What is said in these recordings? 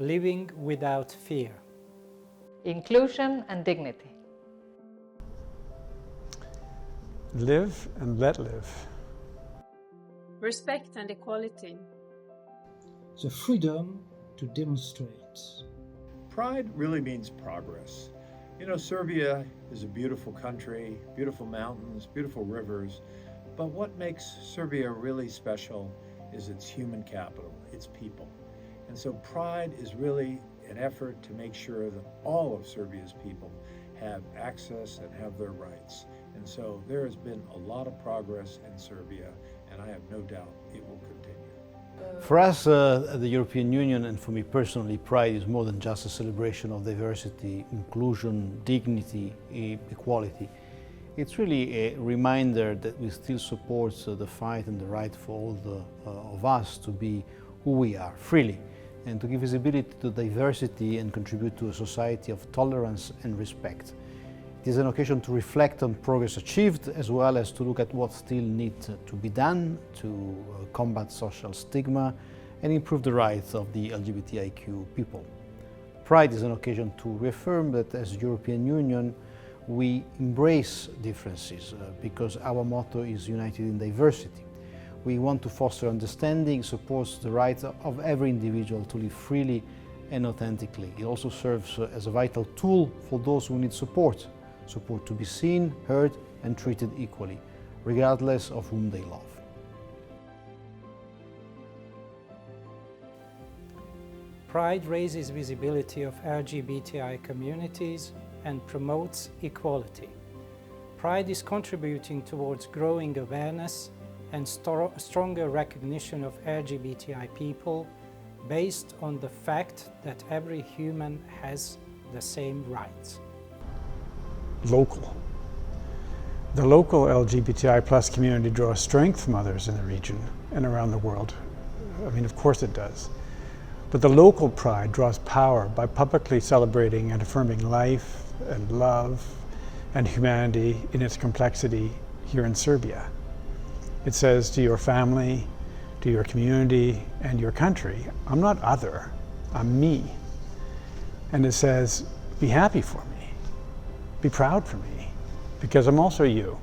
living without fear. Inclusion and dignity. Live and let live. Respect and equality. The freedom to demonstrate. Pride really means progress. You know, Serbia is a beautiful country, beautiful mountains, beautiful rivers, but what makes Serbia really special is its human capital, its people. And so Pride is really an effort to make sure that all of Serbia's people have access and have their rights. And so there has been a lot of progress in Serbia, and I have no doubt it will continue. For us, the European Union, and for me personally, Pride is more than just a celebration of diversity, inclusion, dignity, equality. It's really a reminder that we still support the fight and the right for all of us to be who we are, freely, and to give visibility to diversity and contribute to a society of tolerance and respect. It is an occasion to reflect on progress achieved, as well as to look at what still needs to be done to combat social stigma and improve the rights of the LGBTIQ people. Pride is an occasion to reaffirm that as European Union, we embrace differences because our motto is united in diversity. We want to foster understanding, supports the right of every individual to live freely and authentically. It also serves as a vital tool for those who need support to be seen, heard and treated equally, regardless of whom they love. Pride raises visibility of LGBTI communities and promotes equality. Pride is contributing towards growing awareness and stronger recognition of LGBTI people based on the fact that every human has the same rights. Local. The local LGBTI plus community draws strength from others in the region and around the world. I mean, of course it does. But the local pride draws power by publicly celebrating and affirming life and love and humanity in its complexity here in Serbia. It says to your family, to your community and your country, I'm not other, I'm me. And it says, be happy for me. Be proud for me, because I'm also you,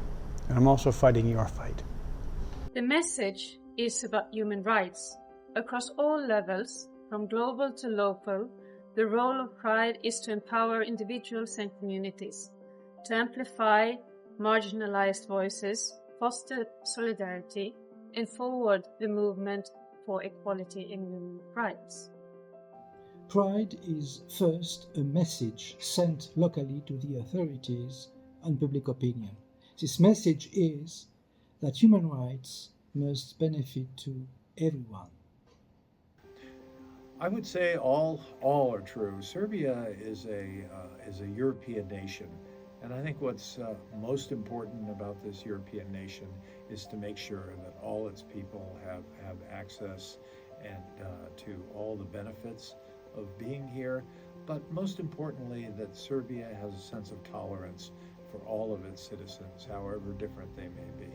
and I'm also fighting your fight. The message is about human rights. Across all levels, from global to local, the role of Pride is to empower individuals and communities, to amplify marginalized voices, foster solidarity, and forward the movement for equality and human rights. Pride is first a message sent locally to the authorities and public opinion. This message is that human rights must benefit to everyone. I would say all are true. Serbia is a European nation, and I think what's most important about this European nation is to make sure that all its people have access and to all the benefits of being here, but most importantly that Serbia has a sense of tolerance for all of its citizens, however different they may be.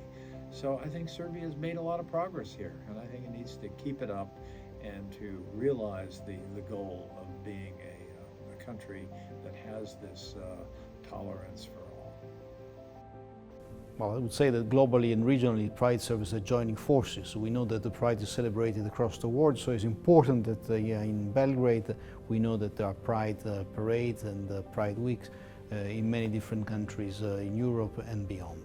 So I think Serbia has made a lot of progress here, and I think it needs to keep it up and to realize the goal of being a country that has this tolerance for all. Well, I would say that globally and regionally, Pride serves as joining forces. We know that the Pride is celebrated across the world, so it's important that in Belgrade we know that there are Pride parades and Pride weeks in many different countries in Europe and beyond.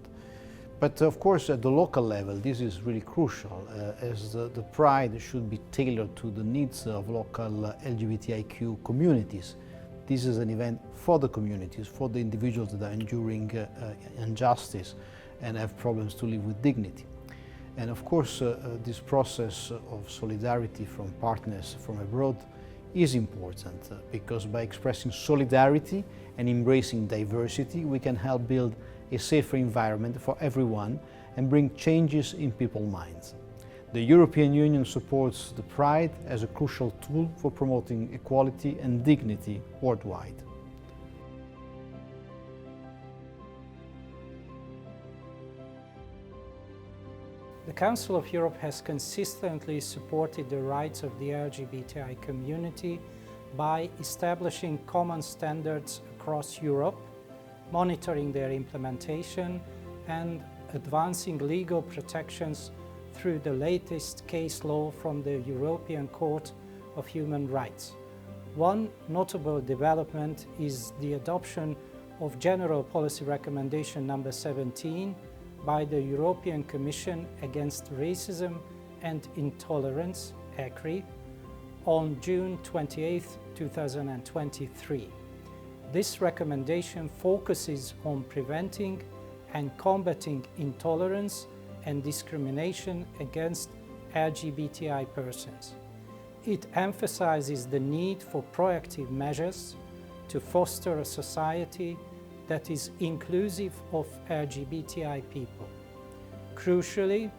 But of course, at the local level, this is really crucial, as the Pride should be tailored to the needs of local LGBTIQ communities. This is an event for the communities, for the individuals that are enduring injustice and have problems to live with dignity. And of course, this process of solidarity from partners from abroad is important because by expressing solidarity and embracing diversity, we can help build a safer environment for everyone and bring changes in people's minds. The European Union supports the Pride as a crucial tool for promoting equality and dignity worldwide. The Council of Europe has consistently supported the rights of the LGBTI community by establishing common standards across Europe, monitoring their implementation, and advancing legal protections through the latest case law from the European Court of Human Rights. One notable development is the adoption of General Policy Recommendation number 17 by the European Commission Against Racism and Intolerance, ECRI, on June 28, 2023. This recommendation focuses on preventing and combating intolerance and discrimination against LGBTI persons. It emphasizes the need for proactive measures to foster a society that is inclusive of LGBTI people. Crucially,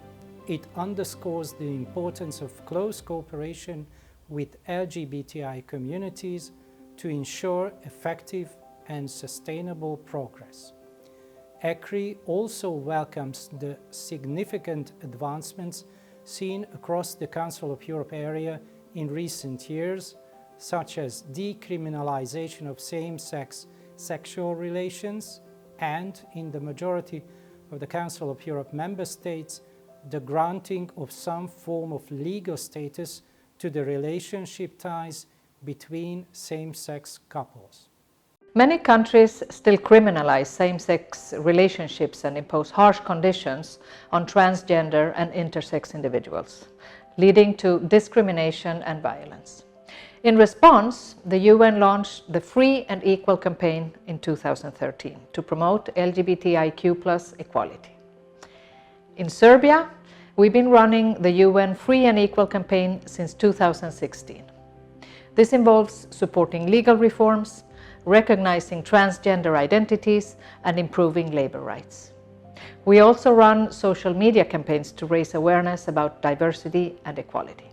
it underscores the importance of close cooperation with LGBTI communities to ensure effective and sustainable progress. ECRI also welcomes the significant advancements seen across the Council of Europe area in recent years, such as decriminalization of same-sex sexual relations and, in the majority of the Council of Europe member states, the granting of some form of legal status to the relationship ties between same-sex couples. Many countries still criminalize same-sex relationships and impose harsh conditions on transgender and intersex individuals, leading to discrimination and violence. In response, the UN launched the Free and Equal campaign in 2013 to promote LGBTIQ+ equality. In Serbia, we've been running the UN Free and Equal campaign since 2016. This involves supporting legal reforms, recognizing transgender identities, and improving labor rights. We also run social media campaigns to raise awareness about diversity and equality.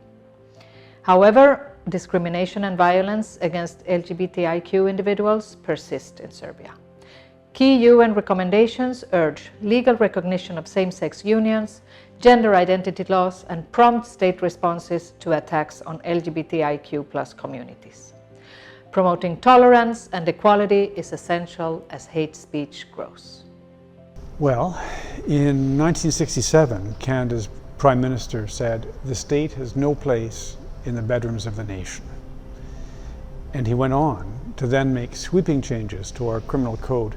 However, discrimination and violence against LGBTIQ individuals persist in Serbia. Key UN recommendations urge legal recognition of same-sex unions, gender identity laws, and prompt state responses to attacks on LGBTIQ+ communities. Promoting tolerance and equality is essential as hate speech grows. Well, in 1967, Canada's Prime Minister said, "The state has no place in the bedrooms of the nation." And he went on to then make sweeping changes to our criminal code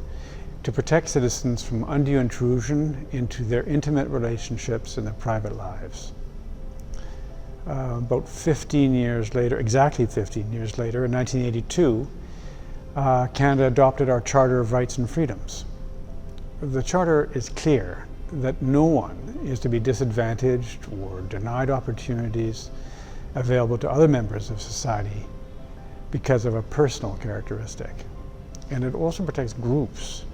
to protect citizens from undue intrusion into their intimate relationships and their private lives. About 15 years later, exactly 15 years later, in 1982, Canada adopted our Charter of Rights and Freedoms. The Charter is clear that no one is to be disadvantaged or denied opportunities available to other members of society because of a personal characteristic. And it also protects groups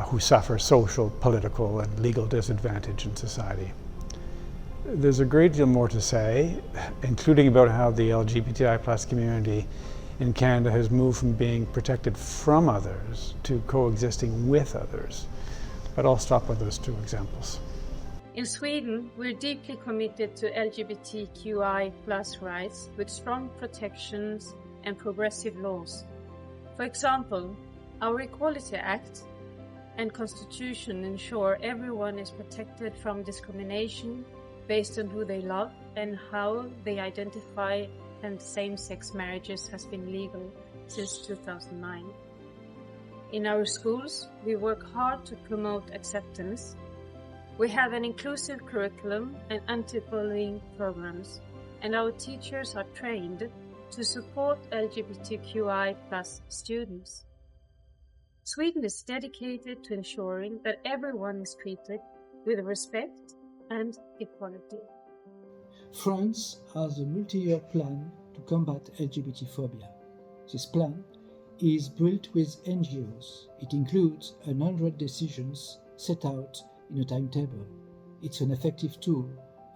who suffer social, political, and legal disadvantage in society. There's a great deal more to say, including about how the LGBTI+ community in Canada has moved from being protected from others to coexisting with others. But I'll stop with those two examples. In Sweden, we're deeply committed to LGBTQI+ rights with strong protections and progressive laws. For example, our Equality Act and Constitution ensure everyone is protected from discrimination based on who they love and how they identify, and same-sex marriages has been legal since 2009. In our schools, we work hard to promote acceptance. We have an inclusive curriculum and anti-bullying programs, and our teachers are trained to support LGBTQI+ students. Sweden is dedicated to ensuring that everyone is treated with respect and equality. France has a multi-year plan to combat LGBT phobia. This plan is built with NGOs. It includes 100 decisions set out in a timetable. It's an effective tool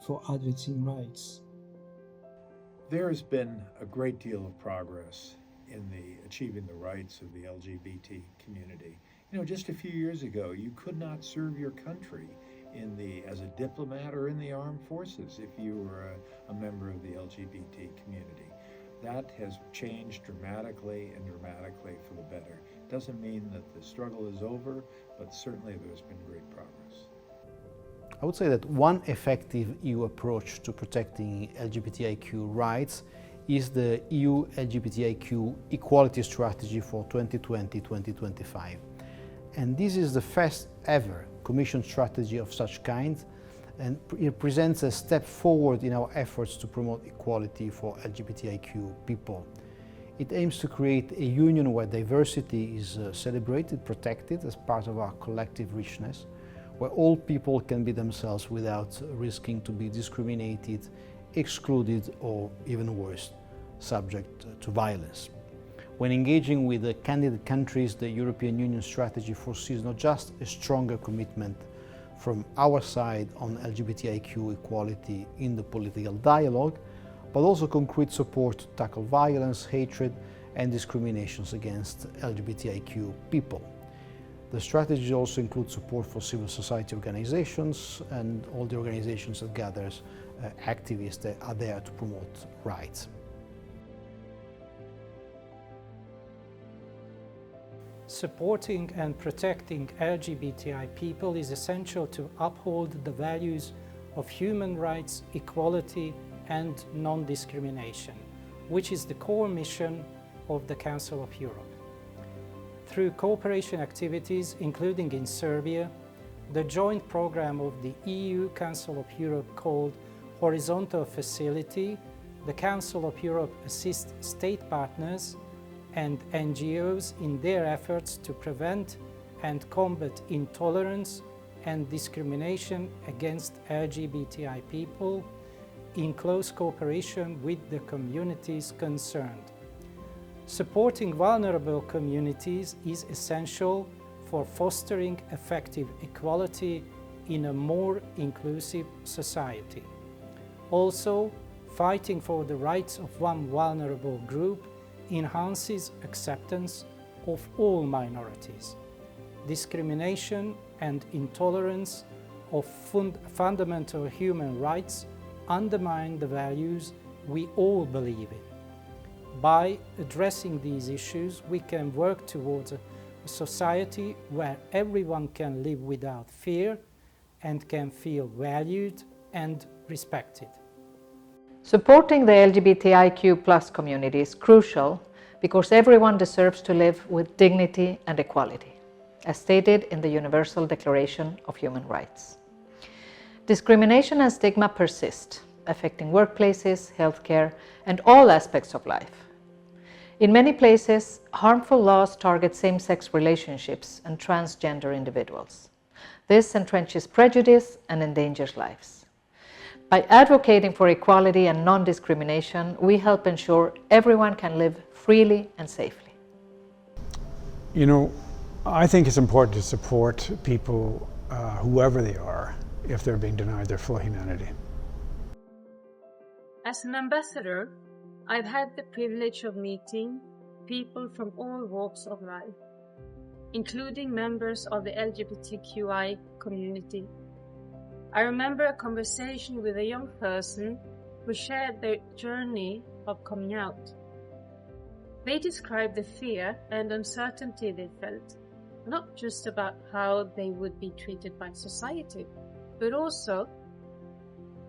for advancing rights. There has been a great deal of progress in achieving the rights of the LGBT community. Just a few years ago, you could not serve your country as a diplomat or in the armed forces if you were a member of the LGBT community. that has changed dramatically and dramatically for the better. Doesn't mean that the struggle is over, but certainly there's been great progress. I would say that one effective EU approach to protecting LGBTIQ rights is the EU LGBTIQ equality strategy for 2020-2025. And this is the first ever Commission strategy of such kind, and it presents a step forward in our efforts to promote equality for LGBTIQ people. It aims to create a union where diversity is celebrated, protected as part of our collective richness, where all people can be themselves without risking to be discriminated, excluded, or even worse, subject to violence. When engaging with the candidate countries, the European Union strategy foresees not just a stronger commitment from our side on LGBTIQ equality in the political dialogue, but also concrete support to tackle violence, hatred, and discriminations against LGBTIQ people. The strategy also includes support for civil society organizations and all the organizations that gathers activists that are there to promote rights. Supporting and protecting LGBTI people is essential to uphold the values of human rights, equality, and non-discrimination, which is the core mission of the Council of Europe. Through cooperation activities, including in Serbia, the joint program of the EU Council of Europe called Horizontal Facility, the Council of Europe assists state partners and NGOs in their efforts to prevent and combat intolerance and discrimination against LGBTI people in close cooperation with the communities concerned. Supporting vulnerable communities is essential for fostering effective equality in a more inclusive society. Also, fighting for the rights of one vulnerable group enhances acceptance of all minorities. Discrimination and intolerance of fundamental human rights undermine the values we all believe in. By addressing these issues, we can work towards a society where everyone can live without fear and can feel valued and respected. Supporting the LGBTIQ+ community is crucial because everyone deserves to live with dignity and equality, as stated in the Universal Declaration of Human Rights. Discrimination and stigma persist, affecting workplaces, healthcare, and all aspects of life. In many places, harmful laws target same-sex relationships and transgender individuals. This entrenches prejudice and endangers lives. By advocating for equality and non-discrimination, we help ensure everyone can live freely and safely. You know, I think it's important to support people, whoever they are, if they're being denied their full humanity. As an ambassador, I've had the privilege of meeting people from all walks of life, including members of the LGBTQI community. I remember a conversation with a young person who shared their journey of coming out. They described the fear and uncertainty they felt, not just about how they would be treated by society, but also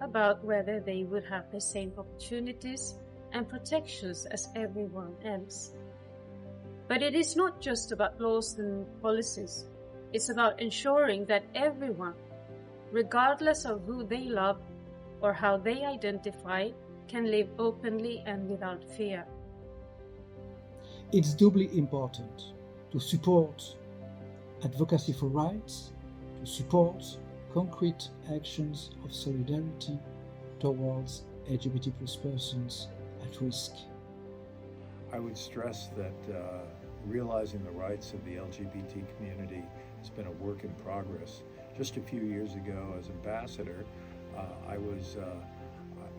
about whether they would have the same opportunities and protections as everyone else. But it is not just about laws and policies. It's about ensuring that everyone, regardless of who they love or how they identify, can live openly and without fear. It's doubly important to support advocacy for rights, to support concrete actions of solidarity towards LGBT+ persons at risk. I would stress that realizing the rights of the LGBT community has been a work in progress. Just a few years ago, as ambassador,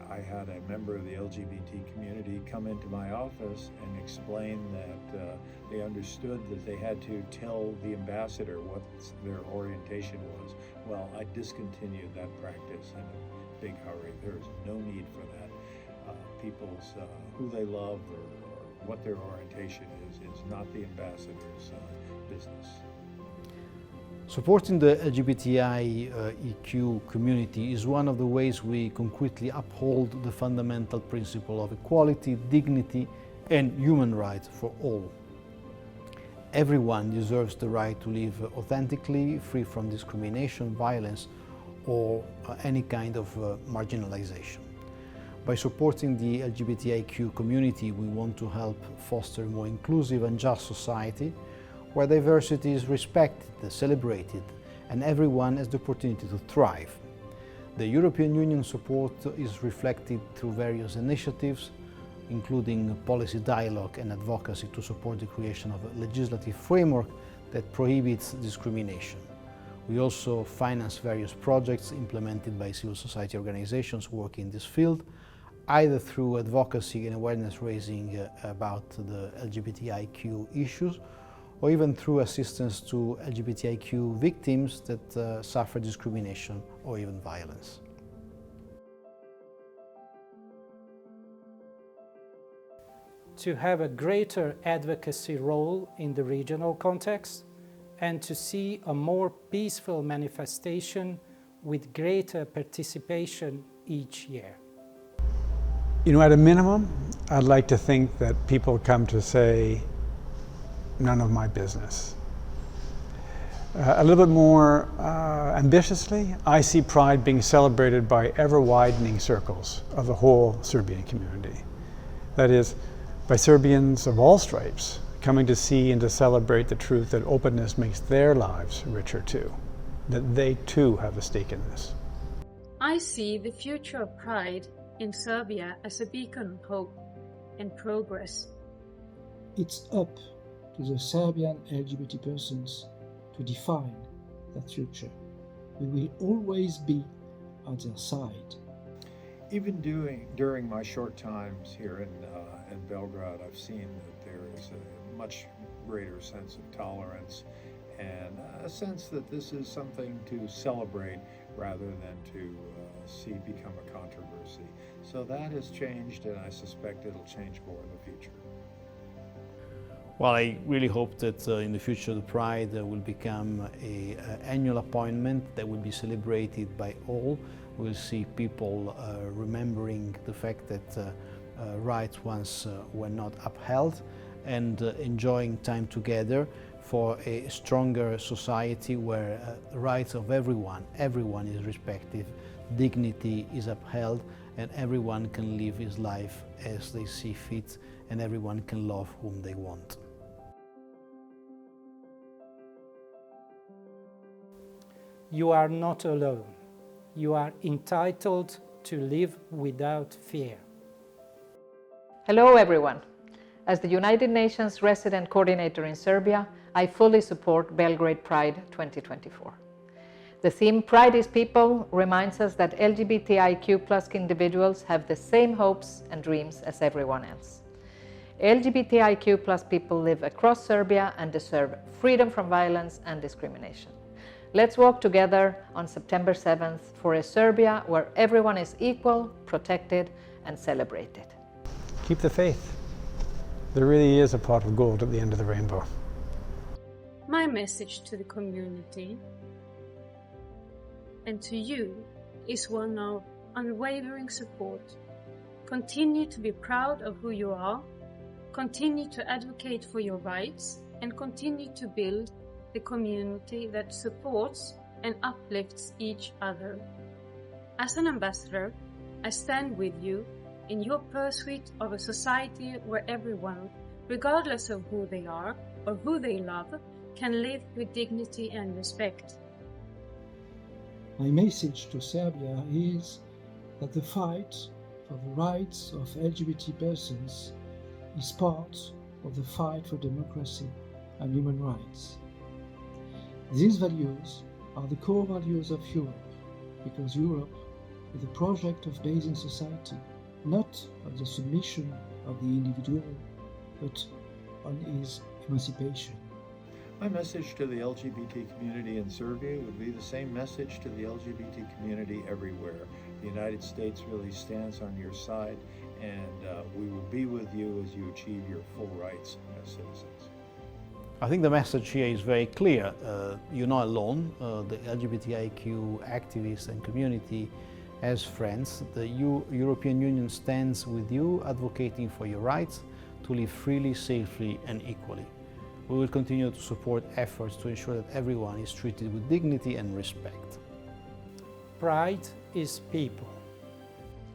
I had a member of the LGBT community come into my office and explain that they understood that they had to tell the ambassador what their orientation was. Well, I discontinued that practice in a big hurry. There is no need for that. people's who they love or what their orientation is not the ambassador's business. Supporting the LGBTI EQ community is one of the ways we concretely uphold the fundamental principle of equality, dignity, and human rights for all. Everyone deserves the right to live authentically, free from discrimination, violence, or any kind of marginalization. By supporting the LGBTIQ community, we want to help foster a more inclusive and just society where diversity is respected, celebrated, and everyone has the opportunity to thrive. The European Union support is reflected through various initiatives, including policy dialogue and advocacy to support the creation of a legislative framework that prohibits discrimination. We also finance various projects implemented by civil society organizations working in this field, either through advocacy and awareness raising about the LGBTIQ issues, or even through assistance to LGBTIQ victims that suffer discrimination or even violence. To have a greater advocacy role in the regional context and to see a more peaceful manifestation with greater participation each year. You know, at a minimum, I'd like to think that people come to say, none of my business. A little bit more ambitiously, I see Pride being celebrated by ever-widening circles of the whole Serbian community. That is, by Serbians of all stripes coming to see and to celebrate the truth that openness makes their lives richer too, that they too have a stake in this. I see the future of Pride in Serbia as a beacon of hope and progress. It's up to the Serbian LGBT persons to define that future. We will always be at their side. Even during my short times here in Belgrade, I've seen that there is a much greater sense of tolerance and a sense that this is something to celebrate rather than to see become a controversy. So that has changed, and I suspect it'll change more in the future. Well, I really hope that in the future the Pride will become an annual appointment that will be celebrated by all. We'll see people remembering the fact that rights once were not upheld and enjoying time together for a stronger society where the rights of everyone is respected, dignity is upheld, and everyone can live his life as they see fit, and everyone can love whom they want. You are not alone. You are entitled to live without fear. Hello everyone. As the United Nations Resident Coordinator in Serbia, I fully support Belgrade Pride 2024. The theme Pride is People reminds us that LGBTIQ+ individuals have the same hopes and dreams as everyone else. LGBTIQ+ people live across Serbia and deserve freedom from violence and discrimination. Let's walk together on September 7th for a Serbia where everyone is equal, protected, and celebrated. Keep the faith. There really is a pot of gold at the end of the rainbow. My message to the community and to you is one of unwavering support. Continue to be proud of who you are, continue to advocate for your rights, and continue to build the community that supports and uplifts each other. As an ambassador, I stand with you in your pursuit of a society where everyone, regardless of who they are or who they love, can live with dignity and respect. My message to Serbia is that the fight for the rights of LGBT persons is part of the fight for democracy and human rights. These values are the core values of Europe, because Europe is a project of basing society, not on the submission of the individual, but on his emancipation. My message to the LGBT community in Serbia would be the same message to the LGBT community everywhere. The United States really stands on your side, and we will be with you as you achieve your full rights as citizens. I think the message here is very clear. You're not alone. The LGBTIQ activists and community as friends. The European Union stands with you, advocating for your rights to live freely, safely and equally. We will continue to support efforts to ensure that everyone is treated with dignity and respect. Pride is people.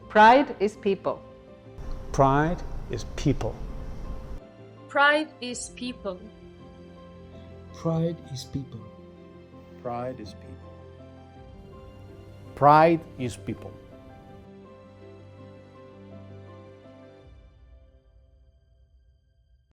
Pride is people. Pride is people. Pride is people. Pride is people. Pride is people. Pride is people.